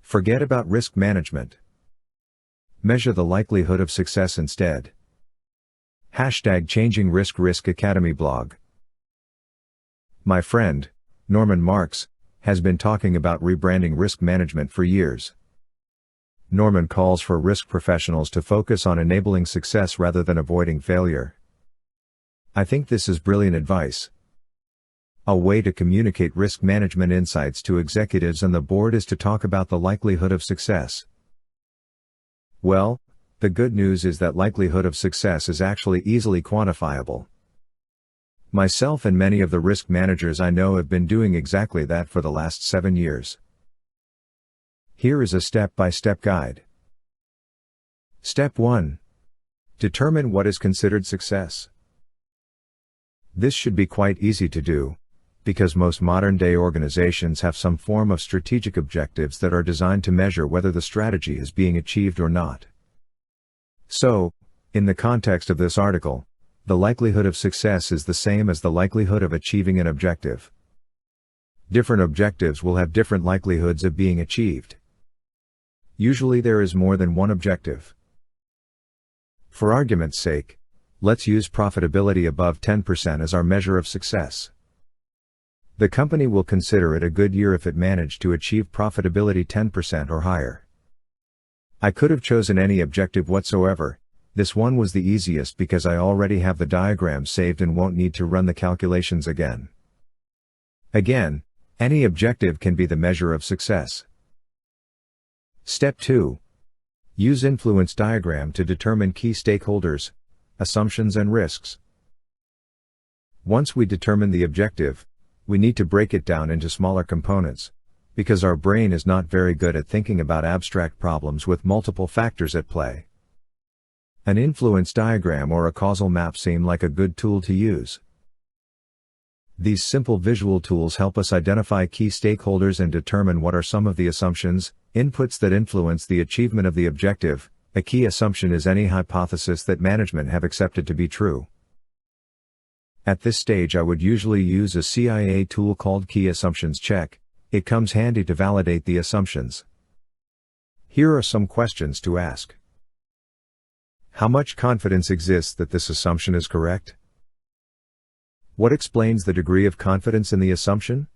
Forget about risk management. Measure the likelihood of success instead. #Changing Risk Academy blog. My friend, Norman Marks, has been talking about rebranding risk management for years. Norman calls for risk professionals to focus on enabling success rather than avoiding failure. I think this is brilliant advice. A way to communicate risk management insights to executives and the board is to talk about the likelihood of success. Well, the good news is that likelihood of success is actually easily quantifiable. Myself and many of the risk managers I know have been doing exactly that for the last 7 years. Here is a step-by-step guide. Step 1. Determine what is considered success. This should be quite easy to do, because most modern-day organizations have some form of strategic objectives that are designed to measure whether the strategy is being achieved or not. So, in the context of this article, the likelihood of success is the same as the likelihood of achieving an objective. Different objectives will have different likelihoods of being achieved. Usually there is more than one objective. For argument's sake, let's use profitability above 10% as our measure of success. The company will consider it a good year if it managed to achieve profitability 10% or higher. I could have chosen any objective whatsoever. This one was the easiest because I already have the diagram saved and won't need to run the calculations again. Again, any objective can be the measure of success. Step 2. Use influence diagram to determine key stakeholders, assumptions and risks. Once we determine the objective, we need to break it down into smaller components, because our brain is not very good at thinking about abstract problems with multiple factors at play. An influence diagram or a causal map seem like a good tool to use. These simple visual tools help us identify key stakeholders and determine what are some of the assumptions, inputs that influence the achievement of the objective. A key assumption is any hypothesis that management have accepted to be true. At this stage I would usually use a CIA tool called Key Assumptions Check. It comes handy to validate the assumptions. Here are some questions to ask. How much confidence exists that this assumption is correct? What explains the degree of confidence in the assumption?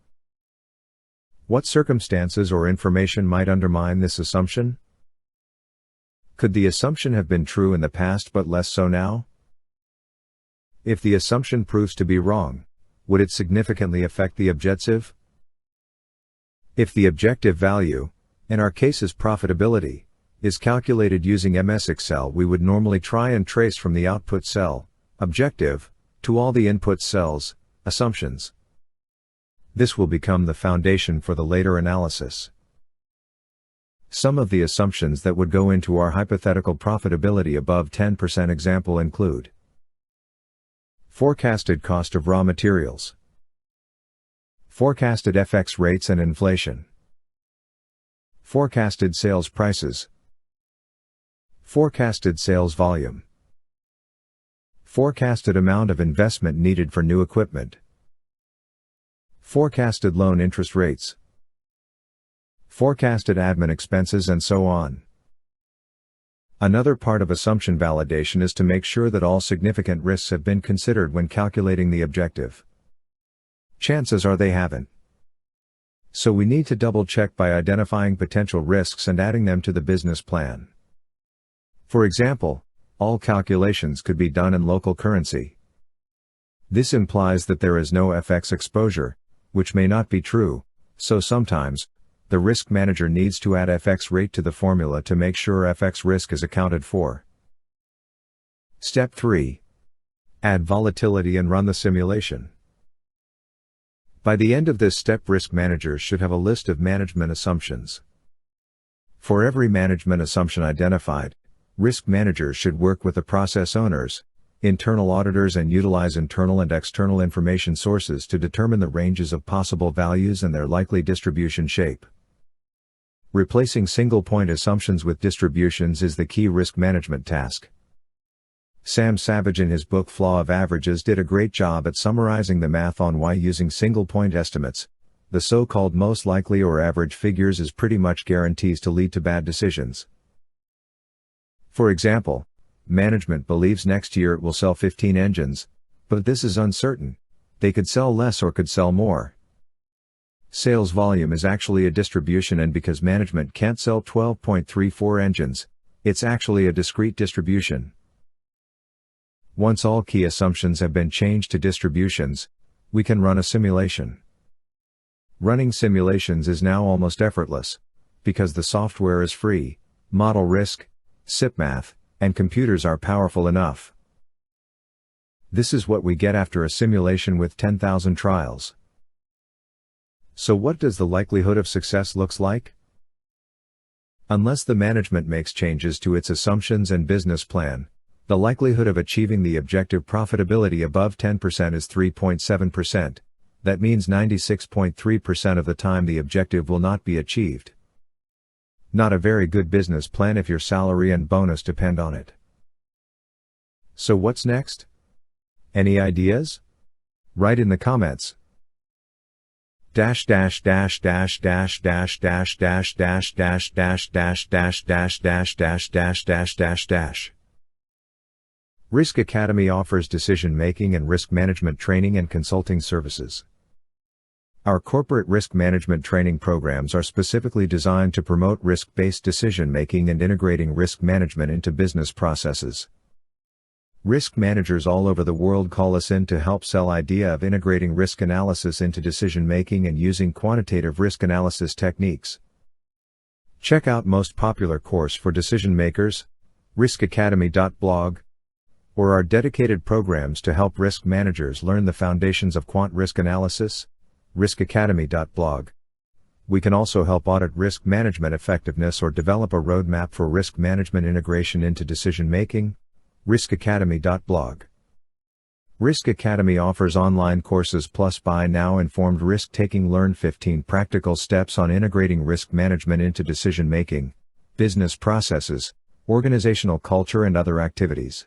What circumstances or information might undermine this assumption? Could the assumption have been true in the past but less so now? If the assumption proves to be wrong, would it significantly affect the objective? If the objective value, in our case is profitability, is calculated using MS Excel, we would normally try and trace from the output cell, objective, to all the input cells, assumptions. This will become the foundation for the later analysis. Some of the assumptions that would go into our hypothetical profitability above 10% example include: forecasted cost of raw materials, forecasted FX rates and inflation, forecasted sales prices, forecasted sales volume, forecasted amount of investment needed for new equipment, forecasted loan interest rates, forecasted admin expenses, and so on. Another part of assumption validation is to make sure that all significant risks have been considered when calculating the objective. Chances are they haven't. So we need to double check by identifying potential risks and adding them to the business plan. For example, all calculations could be done in local currency. This implies that there is no FX exposure, which may not be true, so sometimes, the risk manager needs to add FX rate to the formula to make sure FX risk is accounted for. Step 3. Add volatility and run the simulation. By the end of this step, risk managers should have a list of management assumptions. For every management assumption identified, risk managers should work with the process owners, internal auditors, and utilize internal and external information sources to determine the ranges of possible values and their likely distribution shape. Replacing single-point assumptions with distributions is the key risk management task. Sam Savage in his book Flaw of Averages did a great job at summarizing the math on why using single-point estimates, the so-called most likely or average figures is pretty much guarantees to lead to bad decisions. For example, management believes next year it will sell 15 engines, but this is uncertain. They could sell less or could sell more. Sales volume is actually a distribution, and because management can't sell 12.34 engines, it's actually a discrete distribution. Once all key assumptions have been changed to distributions, we can run a simulation. Running simulations is now almost effortless, because the software is free, model risk, SIPmath, and computers are powerful enough. This is what we get after a simulation with 10,000 trials. So what does the likelihood of success looks like? Unless the management makes changes to its assumptions and business plan, the likelihood of achieving the objective profitability above 10% is 3.7%. That means 96.3% of the time the objective will not be achieved. Not a very good business plan if your salary and bonus depend on it. So what's next? Any ideas? Write in the comments. Dash dash dash dash dash dash dash dash dash dash dash dash dash dash dash dash dash dash dash dash. Risk Academy offers decision-making and risk management training and consulting services. Our corporate risk management training programs are specifically designed to promote risk-based decision-making and integrating risk management into business processes. Risk managers all over the world call us in to help sell idea of integrating risk analysis into decision-making and using quantitative risk analysis techniques. Check out most popular course for decision makers, riskacademy.blog, or our dedicated programs to help risk managers learn the foundations of quant risk analysis, riskacademy.blog. We can also help audit risk management effectiveness or develop a roadmap for risk management integration into decision-making, riskacademy.blog. Risk Academy offers online courses plus buy now informed risk-taking. Learn 15 practical steps on integrating risk management into decision-making, business processes, organizational culture and other activities.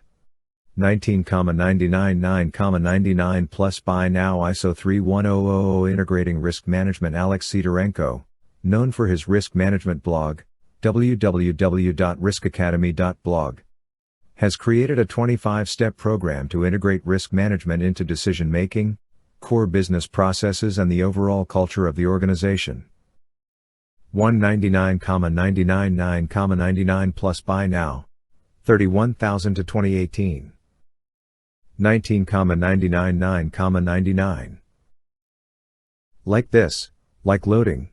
19,99 plus buy now ISO 31000 integrating risk management. Alex Sidorenko, known for his risk management blog, www.riskacademy.blog, has created a 25-step program to integrate risk management into decision-making, core business processes and the overall culture of the organization. 199,999 plus buy now, 31,000 to 2018. 19,999,99. Like this, like loading.